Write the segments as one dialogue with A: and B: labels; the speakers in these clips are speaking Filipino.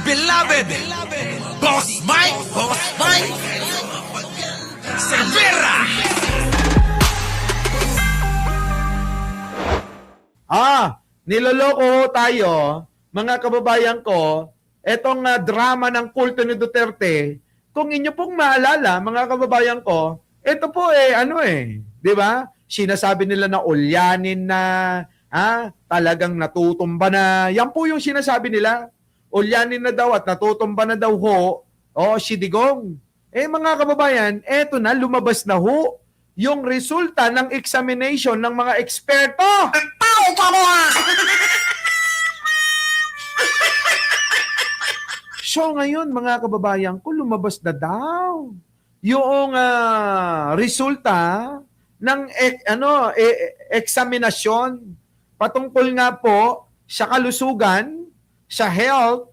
A: beloved Boss Mike Cervera.
B: Niloloko tayo, mga kababayan ko, etong drama ng kulto ni Duterte. Kung inyo pong maalala, mga kababayan ko, ito po di ba? Sinasabi nila na ulyanin na, talagang natutumba na. Yan po yung sinasabi nila. Ulyanin na daw at natutumba na daw ho. Si Digong. Mga kababayan, eto na, lumabas na ho yung resulta ng examination ng mga eksperto. So ngayon, mga kababayan ko, lumabas na daw yung resulta ng eksaminasyon patungkol nga po sa kalusugan, sa health,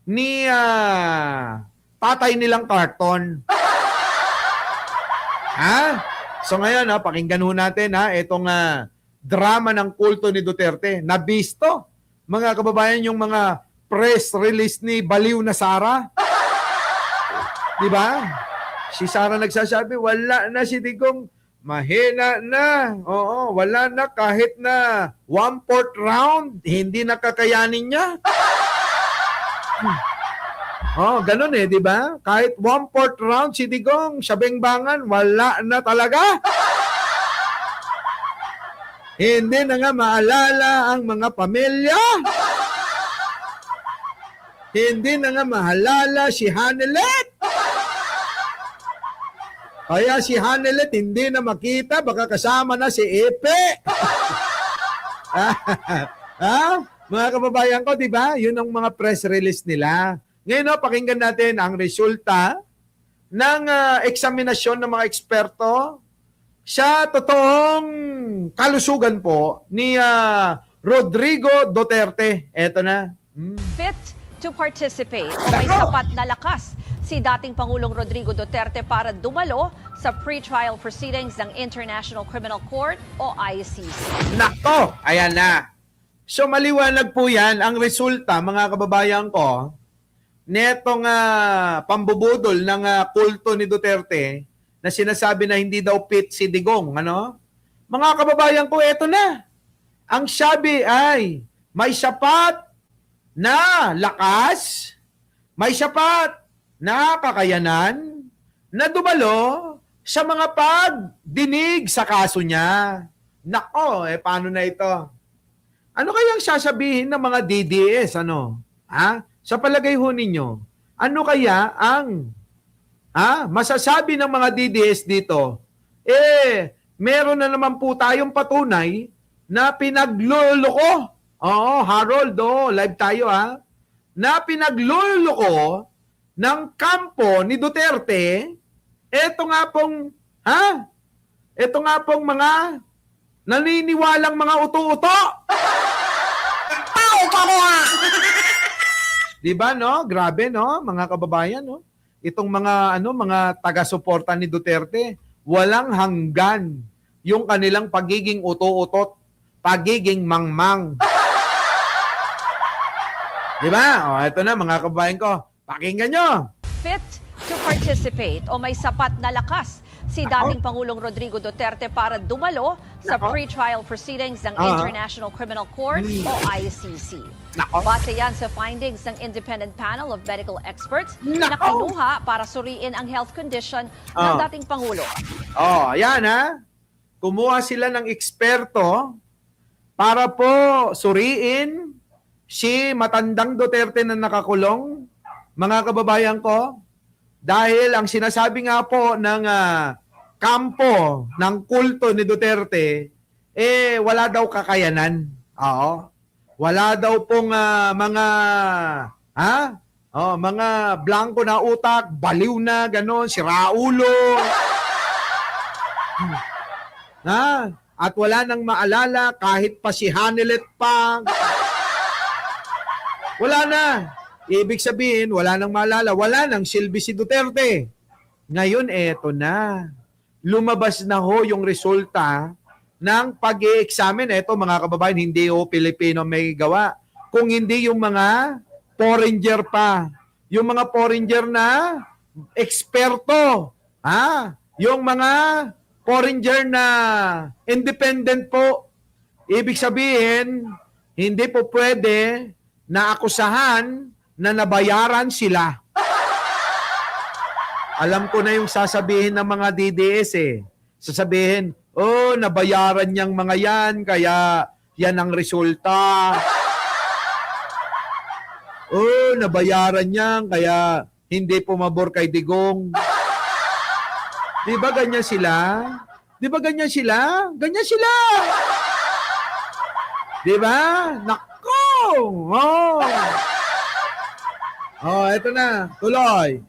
B: ni tatay nilang Carton. So ngayon, pakinggan ho natin itong drama ng kulto ni Duterte. Nabisto, mga kababayan, yung mga press release ni Baliw na Sara. Di ba? Si Sara nagsasabi, wala na si Digong. Mahina na. Oo, wala na kahit na 1/4 round. Hindi nakakayanin niya. Ganun di ba? Kahit 1/4 round si Digong, sa bengbangan, wala na talaga. Hindi na nga maalala ang mga pamilya. Hindi na nga maalala si Hanelet. Kaya si Hanelet hindi na makita, baka kasama na si Epe. Mga kababayan ko, di ba? Yun ang mga press release nila. Ngayon, pakinggan natin ang resulta ng eksaminasyon ng mga eksperto sa totoong kalusugan po ni Rodrigo Duterte. Eto na.
C: Fit to participate o may sapat na lakas si dating Pangulong Rodrigo Duterte para dumalo sa pre-trial proceedings ng International Criminal Court o ICC.
B: Nako! Ayan na. So maliwanag po yan ang resulta, mga kababayan ko, netong pambubudol ng kulto ni Duterte na sinasabi na hindi daw fit si Digong. Mga kababayan ko, eto na. Ang sabi ay may sapat na lakas, may sapat na kakayanan na dumalo sa mga pagdinig sa kaso niya. Nako, paano na ito? Ano kayang sasabihin ng mga DDS? Sa palagay ho ninyo, ano kaya ang masasabi ng mga DDS dito? Meron na naman po tayong patunay na pinagluloko. Harold, live tayo na pinagluloko ng kampo ni Duterte. Ito nga pong mga naniniwalang mga uto-uto. Diba, no? Grabe, no? Mga kababayan, no? Itong mga taga-suporta ni Duterte, walang hanggan yung kanilang pagiging uto-utot, pagiging mangmang. Diba? Ito na, mga kababayan ko. Pakinggan nyo.
C: Fit to participate o may sapat na lakas si dating Pangulong Rodrigo Duterte para dumalo sa pre-trial proceedings ng International Criminal Court o ICC. Base yan sa findings ng Independent Panel of Medical Experts na kinuha para suriin ang health condition ng dating Pangulo.
B: Ayan Kumuha sila ng eksperto para po suriin si matandang Duterte na nakakulong, mga kababayan ko, dahil ang sinasabi nga po ng kampo ng kulto ni Duterte, wala daw kakayanan. Wala daw pong mga blanco na utak, baliw na, gano'n, siraulo. At wala nang maalala kahit pa si Hanelet pa. Wala na. Ibig sabihin, wala nang maalala, wala nang silbi si Duterte. Ngayon, eto na. Lumabas na ho yung resulta ng pag-i-examine. Eto, mga kababayan, hindi ho Pilipino may gawa. Kung hindi yung mga foreigner pa. Yung mga foreigner na eksperto. Yung mga foreigner na independent po. Ibig sabihin, hindi po pwede na akusahan na nabayaran sila. Alam ko na yung sasabihin ng mga DDS eh. Sasabihin, nabayaran niyang mga yan, kaya yan ang resulta. Nabayaran niyang, kaya hindi pumabor kay Digong. Di ba ganyan sila? Di ba ganyan sila? Ganyan sila! Di ba? Nako! Eto na. Tuloy.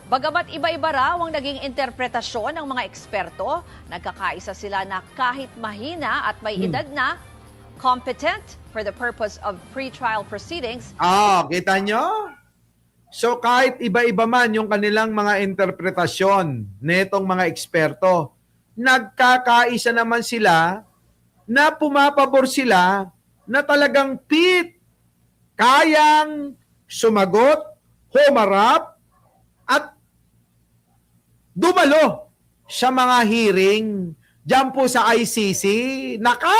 C: Bagamat iba-iba raw ang naging interpretasyon ng mga eksperto, nagkakaisa sila na kahit mahina at may edad na, competent for the purpose of pre-trial proceedings.
B: Kita nyo? So kahit iba-iba man yung kanilang mga interpretasyon netong mga eksperto, nagkakaisa naman sila na pumapabor sila na talagang fit, kayang sumagot, humarap, at dumalo sa mga hearing diyan po sa ICC. Nakaw!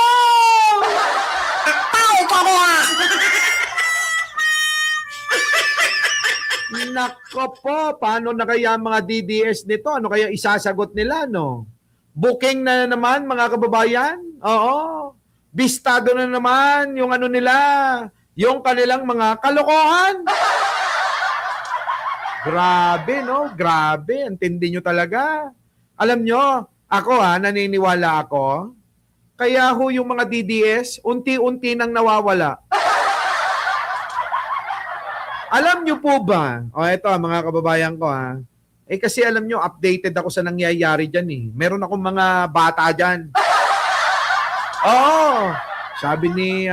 B: Nako po, paano na kaya mga DDS nito? Ano kaya isasagot nila, no? Booking na naman, mga kababayan? Oo. Bistado na naman yung ano nila, yung kanilang mga kalokohan. Grabe, no? Grabe. Antindi nyo talaga. Alam nyo, ako naniniwala ako, kaya ho yung mga DDS, unti-unti nang nawawala. Alam nyo po ba? Ito mga kababayan ko kasi alam nyo, updated ako sa nangyayari dyan eh. Meron akong mga bata dyan. Sabi ni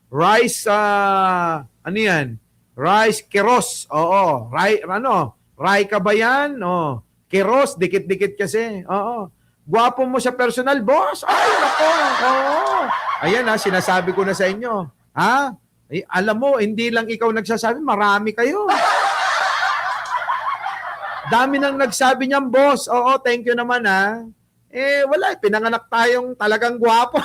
B: Rice, ano yan? Rice Keros. Rai ka ba yan? Keros, dikit-dikit kasi. Gwapo mo sa personal, boss. Ay, nako. Ayan sinasabi ko na sa inyo. Alam mo, hindi lang ikaw nagsasabi, marami kayo. Dami nang nagsabi niyan, boss. Thank you naman wala, pinanganak tayong talagang gwapo.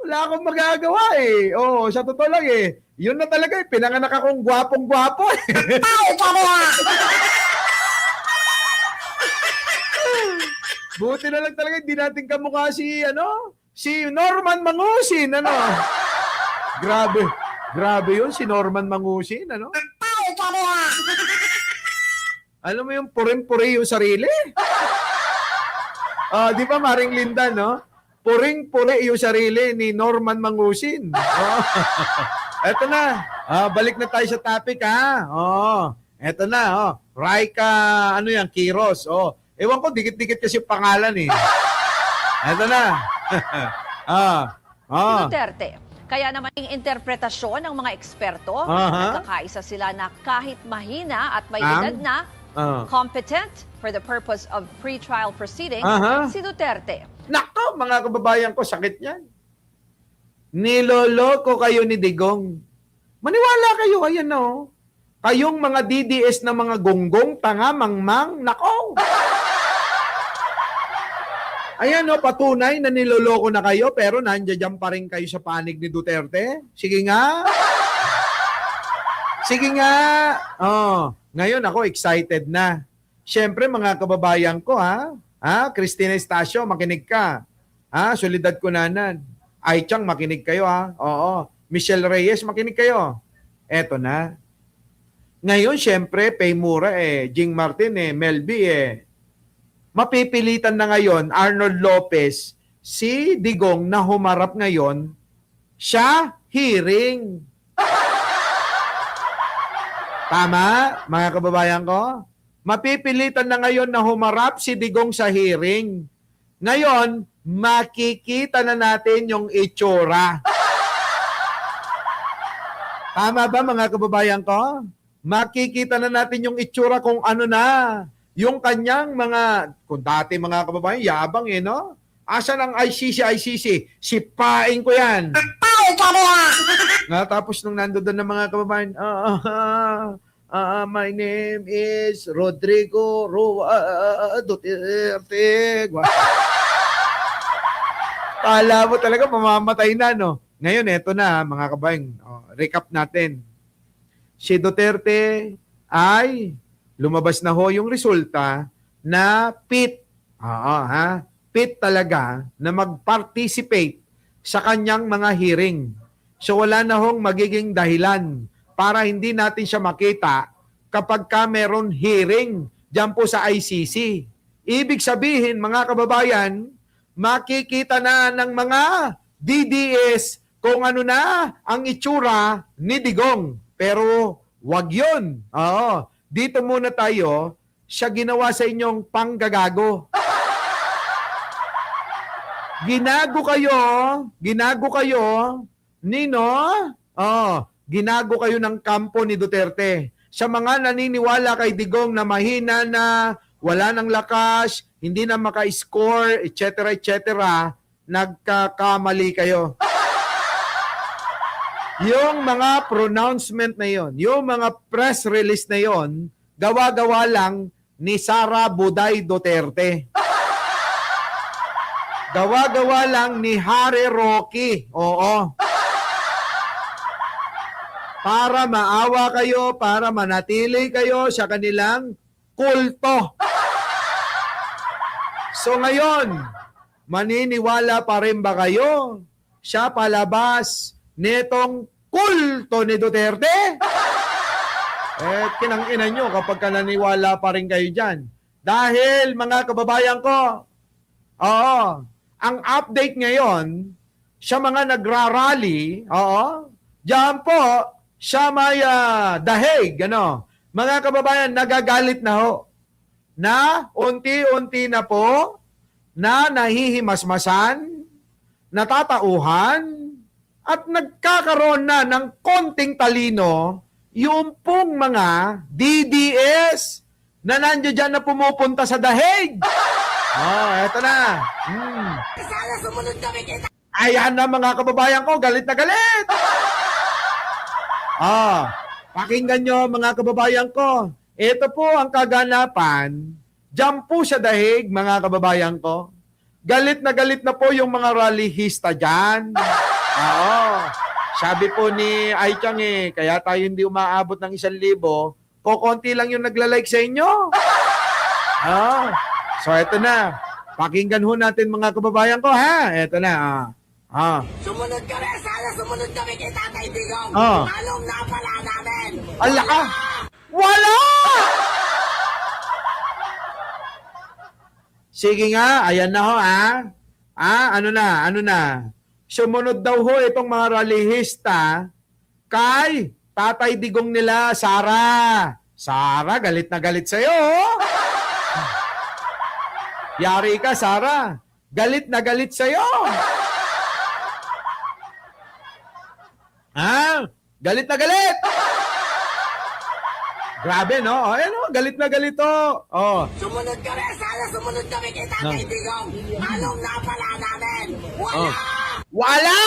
B: Wala akong magagawa eh. Sa totoo lang yun na talaga pinanganak akong gwapong-gwapo. Buti na lang talaga hindi natin kamukha si Norman Mangusin, Grabe yun, si Norman Mangusin, Alam mo yung puring-puri yung sarili? Di ba, Maring Linda, no? Puring-puri yung sarili ni Norman Mangusin. Eto na. Balik na tayo sa topic, Eto na, Raika, Kiros. Ewan ko, dikit-dikit kasi yung pangalan eh. Eto na.
C: Duterte. Kaya naman yung interpretasyon ng mga eksperto, nagkakaisa sila na kahit mahina at may edad na, competent for the purpose of pre-trial proceedings, si Duterte.
B: Nako, mga kababayan ko, sakit yan. Niloloko kayo ni Digong. Maniwala kayo, ayan Kayong mga DDS na mga gonggong, tanga, mangmang, nako. Ayan patunay na niloloko na kayo pero nandiyan pa rin kayo sa panig ni Duterte. Sige nga. Ngayon ako excited na. Siyempre mga kababayan ko Cristina Estacio, makinig ka. Solidad Kunanan. Ai Chang, makinig kayo Oo. Michelle Reyes, makinig kayo. Eto na. Ngayon siyempre Paymura Jing Martin Melby mapipilitan na ngayon, Arnold Lopez, si Digong na humarap ngayon sa hearing. Tama, mga kababayan ko? Mapipilitan na ngayon na humarap si Digong sa hearing. Ngayon, makikita na natin yung itsura. Tama ba, mga kababayan ko? Makikita na natin yung itsura kung ano na. Yung kanyang kung dati mga kababayan, yabang Asan ang ICC? Sipain ko yan. Tapos nung nandoon ng mga kababayan, my name is Rodrigo Duterte. Kala mo talaga mamamatay na, no? Ngayon, eto na, mga kababayan. Recap natin. Si Duterte ay lumabas na ho yung resulta na fit. Fit talaga na mag-participate sa kanyang mga hearing. So wala na hong magiging dahilan para hindi natin siya makita kapag ka meron hearing dyan po sa ICC. Ibig sabihin, mga kababayan, makikita na ng mga DDS kung ano na ang itsura ni Digong. Pero wag yun. Dito muna tayo, siya ginawa sa inyong panggagago. Ginago kayo, Nino, ginago kayo ng kampo ni Duterte. Sa mga naniniwala kay Digong na mahina na, wala ng lakas, hindi na maka-score, etc., nagkakamali kayo. Yung mga pronouncement na yon, yung mga press release na yon, gawa-gawa lang ni Sara Buday Duterte. Gawa-gawa lang ni Harry Roque. Oo. Para maawa kayo, para manatili kayo sa kanilang kulto. So ngayon, maniniwala pa rin ba kayo sa palabas nitong kulto ni Duterte? Kinang-ina nyo kapag naniwala pa rin kayo dyan. Dahil, mga kababayan ko, ang update ngayon, sa mga nagrarally, dyan po, sa may Daheg, mga kababayan, nagagalit na ho, na unti-unti na po, na nahihimasmasan, natatauhan, at nagkakaroon na ng konting talino, yung pong mga DDS na nandiyo dyan na pumupunta sa Daheg. Eto na.
D: Sana sumunod kami kita.
B: Ayan na mga kababayan ko, galit na galit. Pakinggan nyo mga kababayan ko. Ito po ang kaganapan. Diyan po sa Daheg, mga kababayan ko. Galit na po yung mga rallyhista dyan. Sabi po ni Aichang kaya tayo hindi umaabot ng 1,000. Konti lang yung nagla-like sa inyo. So, eto na. Pakinggan ho natin mga kababayan ko, ha? Eto na,
D: Sumunod kami. Sana sumunod kami kay Tatay Digong. Anong napala namin?
B: Ala ka! Wala! Sige nga, ayan na ho, ano na? Sumunod daw ho itong mga rallyhista kay Tatay Digong nila, Sara. Sara, galit na galit sa'yo, Yari ka, Sara. Galit na galit sa'yo. Galit na galit. Grabe, no? Galit na galit,
D: Sumunod kami. Sana sumunod kami kay Tatay Digong. Anong napala namin? Wala!
B: Wala!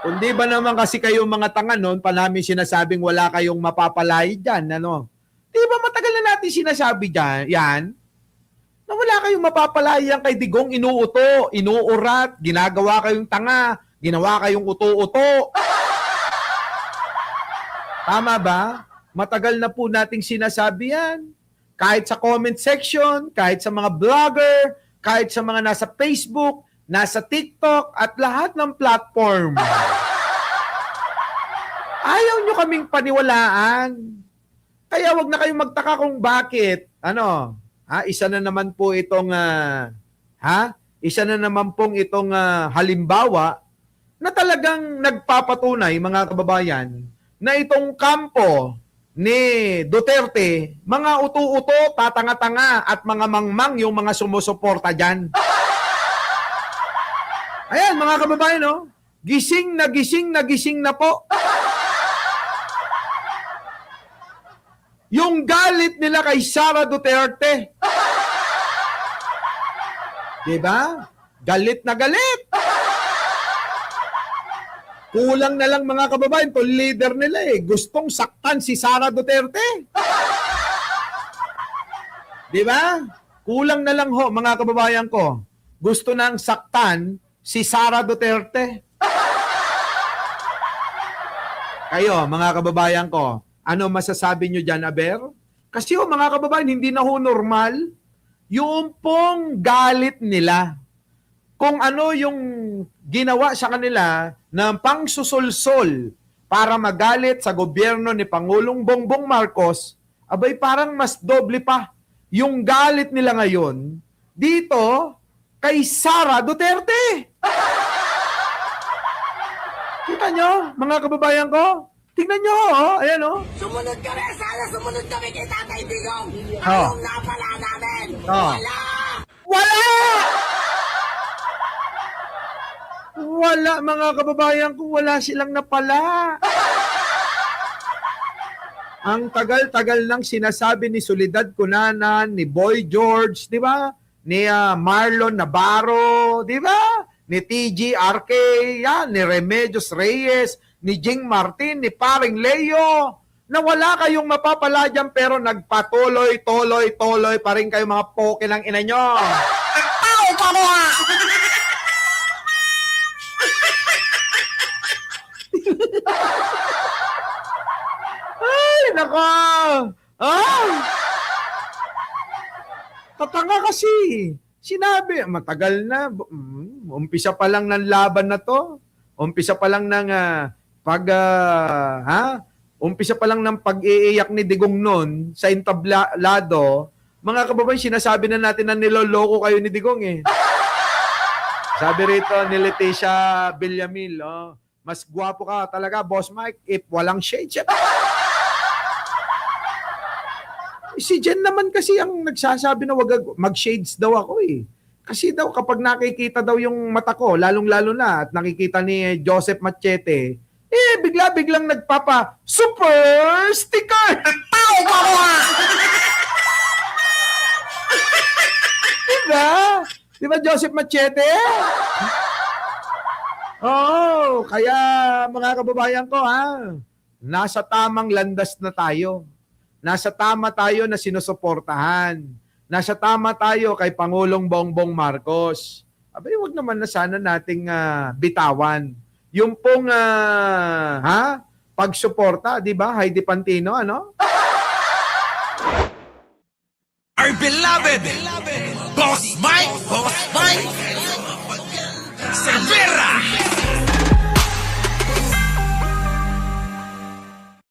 B: Kundi ba naman kasi kayong mga tanga noon, pa namin sinasabing wala kayong mapapalay dyan, Di ba matagal na natin sinasabi dyan, yan? Na wala kayong mapapalayan kay Digong, inuuto, inuurat, ginagawa kayong tanga, ginawa kayong uto-uto. Tama ba? Matagal na po nating sinasabi yan. Kahit sa comment section, kahit sa mga vlogger, kahit sa mga nasa Facebook, nasa TikTok, at lahat ng platform. Ayaw nyo kaming paniwalaan. Kaya wag na kayong magtaka kung bakit. Isa na naman po itong halimbawa na talagang nagpapatunay, mga kababayan, na itong kampo ni Duterte, mga uto-uto, tatanga-tanga at mga mangmang yung mga sumusuporta dyan. Ayan, mga kababayan, gising na po. Yung galit nila kay Sara Duterte. Di ba? Galit na galit. Kulang na lang mga kababayan, to leader nila gustong saktan si Sara Duterte. Di ba? Kulang na lang ho mga kababayan ko. Gusto nang saktan si Sara Duterte. Kayo, mga kababayan ko, ano masasabi nyo dyan, Aber? Kasi mga kababayan, hindi na ho normal yung pong galit nila. Kung ano yung ginawa sa kanila ng pangsusulsol para magalit sa gobyerno ni Pangulong Bongbong Marcos, abay parang mas doble pa yung galit nila ngayon dito kay Sara Duterte. Kita nyo, mga kababayan ko? Tingnan nyo, ayan
D: Sumunod ka rin! Sana sumunod kami kay Tatay Digong!
B: Oh.
D: Anong napala namin?
B: Oh.
D: Wala!
B: Wala! Wala, mga kababayan ko, wala silang napala. Ang tagal-tagal nang sinasabi ni Soledad Cunanan, ni Boy George, di ba? Ni Marlon Navarro, di ba? Ni TG RK, yan, ni Remedios Reyes, ni Jing Martin, ni Paring Leo, na wala kayong mapapala dyan pero nagpatuloy pa rin kayo mga poke ng ina nyo.
D: Tao ka rin!
B: Ay, nako! Tatanga kasi. Sinabi, matagal na. Umpisa pa lang ng laban na to. Umpisa pa lang ng Umpisa pa lang ng pag-iiyak ni Digong noon sa entablado. Mga kababayan, sinasabi na natin na niloloko kayo ni Digong Sabi rito ni Leticia Villamil, mas gwapo ka talaga, Boss Mike, if walang shades. Si Jen naman kasi ang nagsasabi na wag mag-shades daw ako Kasi daw kapag nakikita daw yung mata ko, lalong-lalo na at nakikita ni Joseph Machete, bigla-biglang nagpapa super sticker.
D: Tao ka rin!
B: Diba? Diba Joseph Machete? Kaya mga kababayan ko nasa tamang landas na tayo. Nasa tama tayo na sinusuportahan. Nasa tama tayo kay Pangulong Bongbong Marcos. Abay, wag naman na sana nating bitawan. Yung pong pagsuporta, di ba? Heidi Pantino,
A: Our beloved Boss Mike! Boss Mike!